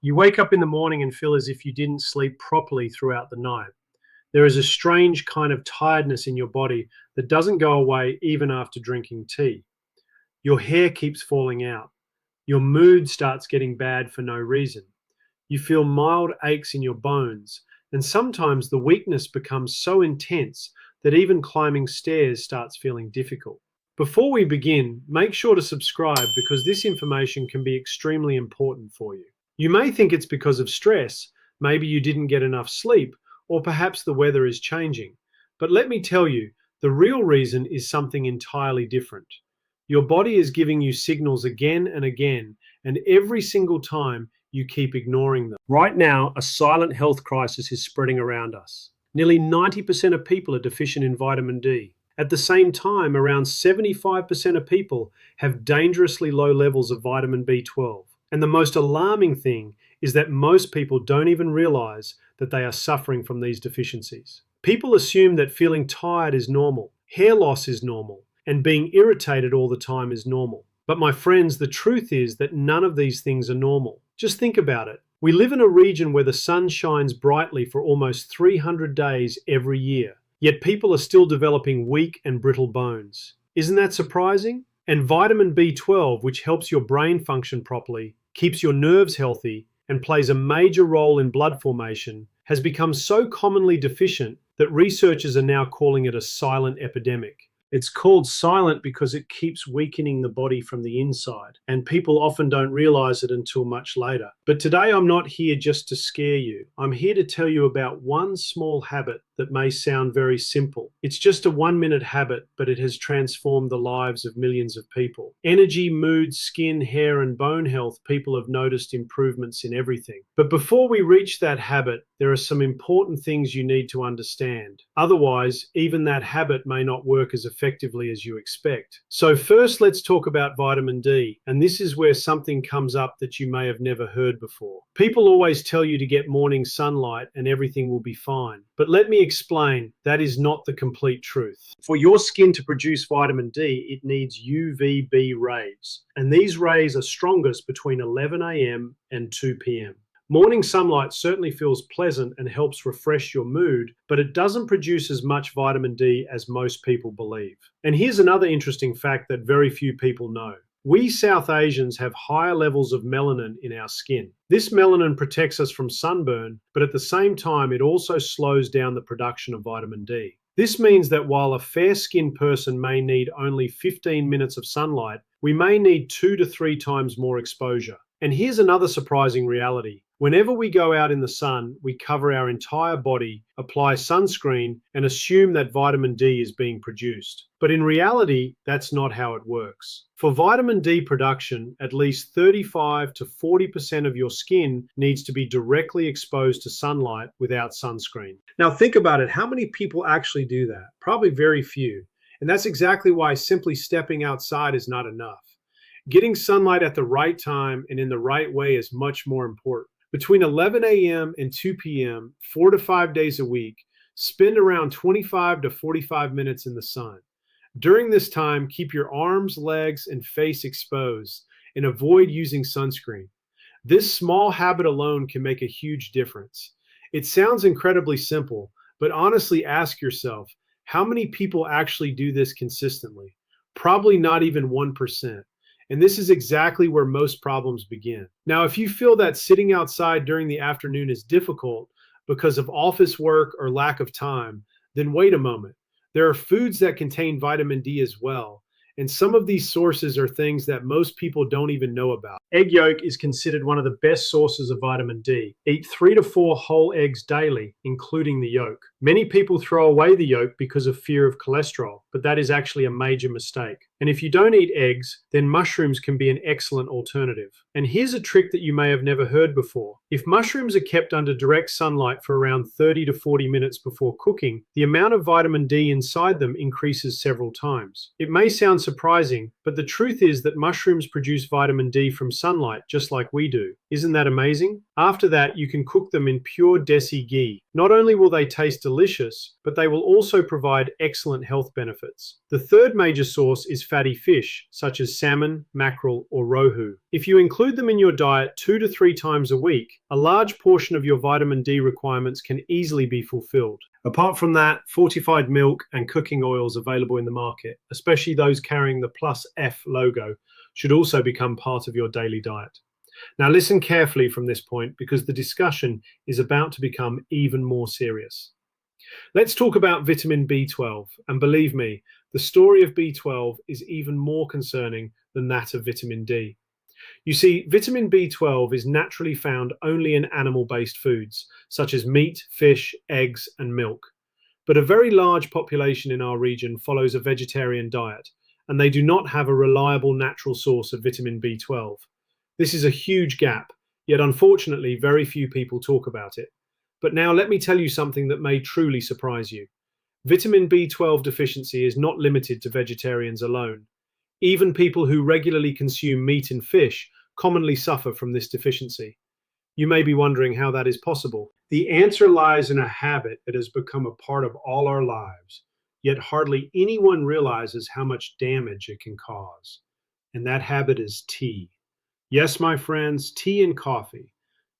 You wake up in the morning and feel as if you didn't sleep properly throughout the night. There is a strange kind of tiredness in your body that doesn't go away even after drinking tea. Your hair keeps falling out. Your mood starts getting bad for no reason. You feel mild aches in your bones, and sometimes the weakness becomes so intense that even climbing stairs starts feeling difficult. Before we begin, make sure to subscribe because this information can be extremely important for you. You may think it's because of stress, maybe you didn't get enough sleep, or perhaps the weather is changing. But let me tell you, the real reason is something entirely different. Your body is giving you signals again and again, and every single time you keep ignoring them. Right now, a silent health crisis is spreading around us. Nearly 90% of people are deficient in vitamin D. At the same time, around 75% of people have dangerously low levels of vitamin B12. And the most alarming thing is that most people don't even realize that they are suffering from these deficiencies. People assume that feeling tired is normal, hair loss is normal, and being irritated all the time is normal. But my friends, the truth is that none of these things are normal. Just think about it. We live in a region where the sun shines brightly for almost 300 days every year, yet people are still developing weak and brittle bones. Isn't that surprising? And vitamin B12, which helps your brain function properly, keeps your nerves healthy, and plays a major role in blood formation, has become so commonly deficient that researchers are now calling it a silent epidemic. It's called silent because it keeps weakening the body from the inside, and people often don't realize it until much later. But today I'm not here just to scare you. I'm here to tell you about one small habit that may sound very simple. It's just a 1-minute habit, but it has transformed the lives of millions of people. Energy, mood, skin, hair, and bone health, people have noticed improvements in everything. But before we reach that habit, there are some important things you need to understand. Otherwise, even that habit may not work as effectively as you expect. So first, let's talk about vitamin D. And this is where something comes up that you may have never heard before. People always tell you to get morning sunlight and everything will be fine. But let me explain, that is not the complete truth. For your skin to produce vitamin D, it needs UVB rays. And these rays are strongest between 11 a.m. and 2 p.m. Morning sunlight certainly feels pleasant and helps refresh your mood, but it doesn't produce as much vitamin D as most people believe. And here's another interesting fact that very few people know. We South Asians have higher levels of melanin in our skin. This melanin protects us from sunburn, but at the same time, it also slows down the production of vitamin D. This means that while a fair-skinned person may need only 15 minutes of sunlight, we may need 2 to 3 times more exposure. And here's another surprising reality. Whenever we go out in the sun, we cover our entire body, apply sunscreen, and assume that vitamin D is being produced. But in reality, that's not how it works. For vitamin D production, at least 35 to 40% of your skin needs to be directly exposed to sunlight without sunscreen. Now think about it, how many people actually do that? Probably very few. And that's exactly why simply stepping outside is not enough. Getting sunlight at the right time and in the right way is much more important. Between 11 a.m. and 2 p.m., 4 to 5 days a week, spend around 25 to 45 minutes in the sun. During this time, keep your arms, legs, and face exposed and avoid using sunscreen. This small habit alone can make a huge difference. It sounds incredibly simple, but honestly ask yourself, how many people actually do this consistently? Probably not even 1%. And this is exactly where most problems begin. Now, if you feel that sitting outside during the afternoon is difficult because of office work or lack of time, then wait a moment. There are foods that contain vitamin D as well. And some of these sources are things that most people don't even know about. Egg yolk is considered one of the best sources of vitamin D. Eat 3 to 4 whole eggs daily, including the yolk. Many people throw away the yolk because of fear of cholesterol, but that is actually a major mistake. And if you don't eat eggs, then mushrooms can be an excellent alternative. And here's a trick that you may have never heard before. If mushrooms are kept under direct sunlight for around 30 to 40 minutes before cooking, the amount of vitamin D inside them increases several times. It may sound surprising, but the truth is that mushrooms produce vitamin D from sunlight just like we do. Isn't that amazing? After that, you can cook them in pure desi ghee. Not only will they taste delicious, but they will also provide excellent health benefits. The third major source is fatty fish, such as salmon, mackerel, or rohu. If you include them in your diet 2 to 3 times a week, a large portion of your vitamin D requirements can easily be fulfilled. Apart from that, fortified milk and cooking oils available in the market, especially those carrying the plus F logo, should also become part of your daily diet. Now listen carefully from this point because the discussion is about to become even more serious. Let's talk about vitamin B12, and believe me, the story of B12 is even more concerning than that of vitamin D. You see, vitamin B12 is naturally found only in animal-based foods, such as meat, fish, eggs, and milk. But a very large population in our region follows a vegetarian diet, and they do not have a reliable natural source of vitamin B12. This is a huge gap, yet unfortunately very few people talk about it. But now let me tell you something that may truly surprise you. Vitamin B12 deficiency is not limited to vegetarians alone. Even people who regularly consume meat and fish commonly suffer from this deficiency. You may be wondering how that is possible. The answer lies in a habit that has become a part of all our lives, yet hardly anyone realizes how much damage it can cause. And that habit is tea. Yes, my friends, tea and coffee.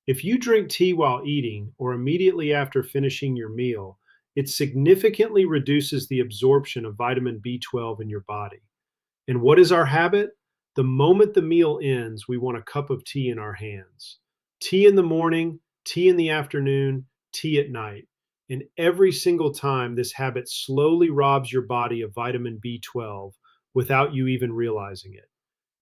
If you drink tea while eating or immediately after finishing your meal, it significantly reduces the absorption of vitamin B12 in your body. And what is our habit? The moment the meal ends, we want a cup of tea in our hands. Tea in the morning, tea in the afternoon, tea at night. And every single time, this habit slowly robs your body of vitamin B12 without you even realizing it.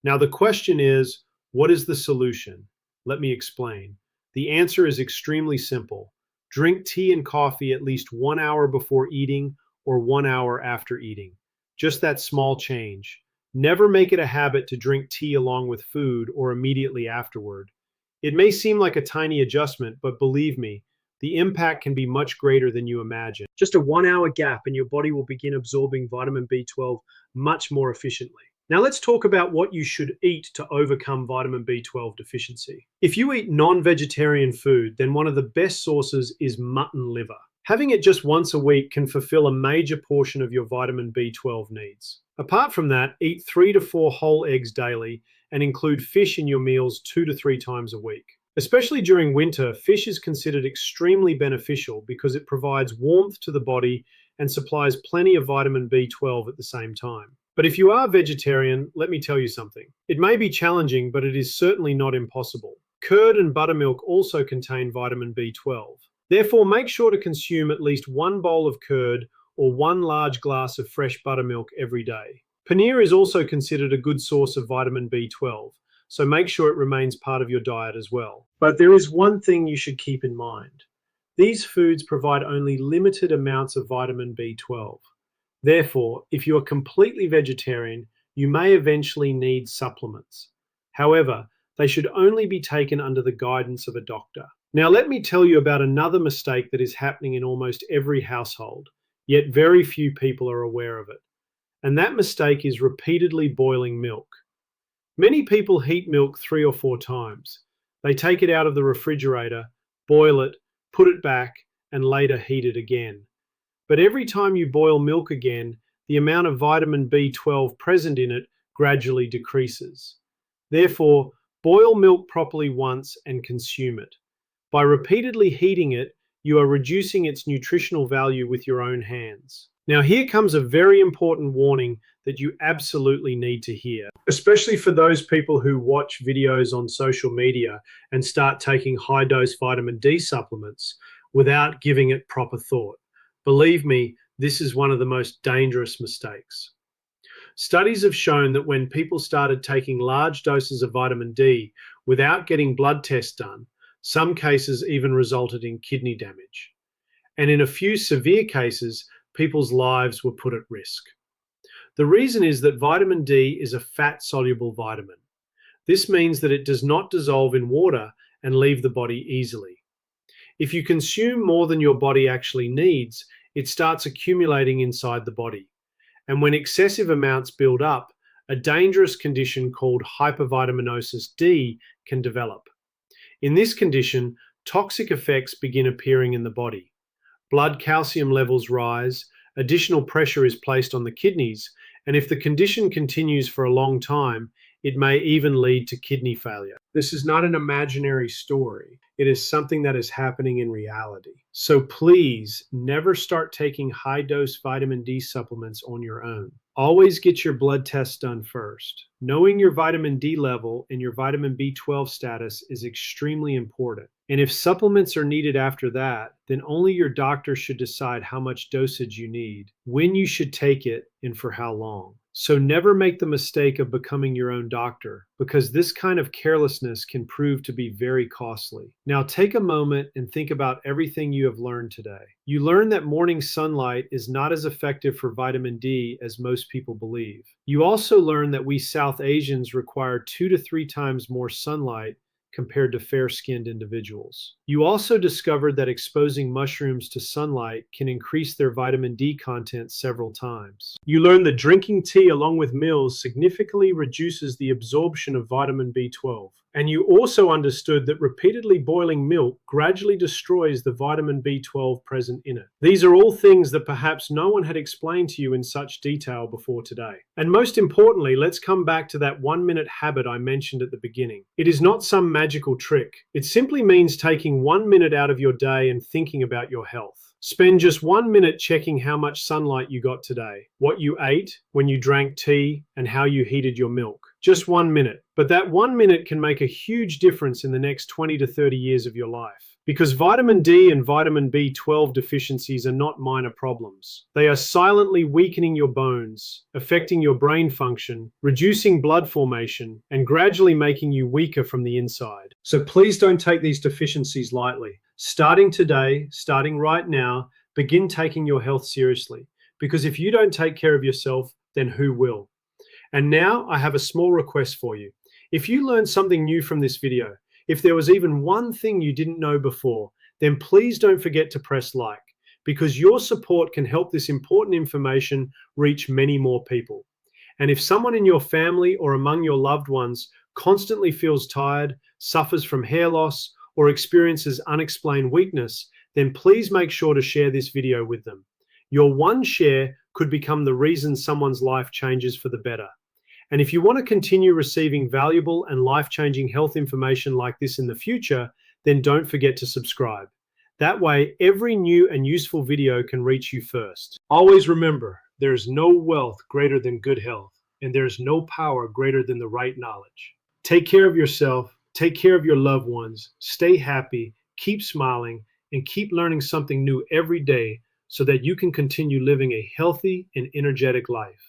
Now, the question is, what is the solution? Let me explain. The answer is extremely simple. Drink tea and coffee at least 1 hour before eating or 1 hour after eating. Just that small change. Never make it a habit to drink tea along with food or immediately afterward. It may seem like a tiny adjustment, but believe me, the impact can be much greater than you imagine. Just a 1 hour gap and your body will begin absorbing vitamin B12 much more efficiently. Now let's talk about what you should eat to overcome vitamin B12 deficiency. If you eat non-vegetarian food, then one of the best sources is mutton liver. Having it just once a week can fulfill a major portion of your vitamin B12 needs. Apart from that, eat 3 to 4 whole eggs daily and include fish in your meals 2 to 3 times a week. Especially during winter, fish is considered extremely beneficial because it provides warmth to the body and supplies plenty of vitamin B12 at the same time. But if you are vegetarian, let me tell you something. It may be challenging, but it is certainly not impossible. Curd and buttermilk also contain vitamin B12. Therefore, make sure to consume at least 1 bowl of curd or 1 large glass of fresh buttermilk every day. Paneer is also considered a good source of vitamin B12, so make sure it remains part of your diet as well. But there is one thing you should keep in mind. These foods provide only limited amounts of vitamin B12. Therefore, if you are completely vegetarian, you may eventually need supplements. However, they should only be taken under the guidance of a doctor. Now, let me tell you about another mistake that is happening in almost every household, yet very few people are aware of it. And that mistake is repeatedly boiling milk. Many people heat milk 3 or 4 times. They take it out of the refrigerator, boil it, put it back, and later heat it again. But every time you boil milk again, the amount of vitamin B12 present in it gradually decreases. Therefore, boil milk properly once and consume it. By repeatedly heating it, you are reducing its nutritional value with your own hands. Now, here comes a very important warning that you absolutely need to hear, especially for those people who watch videos on social media and start taking high-dose vitamin D supplements without giving it proper thought. Believe me, this is one of the most dangerous mistakes. Studies have shown that when people started taking large doses of vitamin D without getting blood tests done, some cases even resulted in kidney damage. And in a few severe cases, people's lives were put at risk. The reason is that vitamin D is a fat-soluble vitamin. This means that it does not dissolve in water and leave the body easily. If you consume more than your body actually needs, it starts accumulating inside the body. And when excessive amounts build up, a dangerous condition called hypervitaminosis D can develop. In this condition, toxic effects begin appearing in the body. Blood calcium levels rise, additional pressure is placed on the kidneys, and if the condition continues for a long time, it may even lead to kidney failure. This is not an imaginary story. It is something that is happening in reality. So please never start taking high-dose vitamin D supplements on your own. Always get your blood tests done first. Knowing your vitamin D level and your vitamin B12 status is extremely important. And if supplements are needed after that, then only your doctor should decide how much dosage you need, when you should take it, and for how long. So never make the mistake of becoming your own doctor, because this kind of carelessness can prove to be very costly. Now take a moment and think about everything you have learned today. You learned that morning sunlight is not as effective for vitamin D as most people believe. You also learned that we South Asians require 2 to 3 times more sunlight compared to fair-skinned individuals. You also discovered that exposing mushrooms to sunlight can increase their vitamin D content several times. You learned that drinking tea along with meals significantly reduces the absorption of vitamin B12. And you also understood that repeatedly boiling milk gradually destroys the vitamin B12 present in it. These are all things that perhaps no one had explained to you in such detail before today. And most importantly, let's come back to that 1-minute habit I mentioned at the beginning. It is not some magical trick. It simply means taking 1 minute out of your day and thinking about your health. Spend just 1 minute checking how much sunlight you got today, what you ate, when you drank tea, and how you heated your milk. Just 1 minute. But that 1 minute can make a huge difference in the next 20 to 30 years of your life. Because vitamin D and vitamin B12 deficiencies are not minor problems. They are silently weakening your bones, affecting your brain function, reducing blood formation, and gradually making you weaker from the inside. So please don't take these deficiencies lightly. Starting today, starting right now, begin taking your health seriously. Because if you don't take care of yourself, then who will? And now I have a small request for you. If you learned something new from this video, if there was even one thing you didn't know before, then please don't forget to press like, because your support can help this important information reach many more people. And if someone in your family or among your loved ones constantly feels tired, suffers from hair loss, or experiences unexplained weakness, then please make sure to share this video with them. Your one share could become the reason someone's life changes for the better. And if you want to continue receiving valuable and life-changing health information like this in the future, then don't forget to subscribe. That way, every new and useful video can reach you first. Always remember, there is no wealth greater than good health, and there is no power greater than the right knowledge. Take care of yourself, take care of your loved ones, stay happy, keep smiling, and keep learning something new every day so that you can continue living a healthy and energetic life.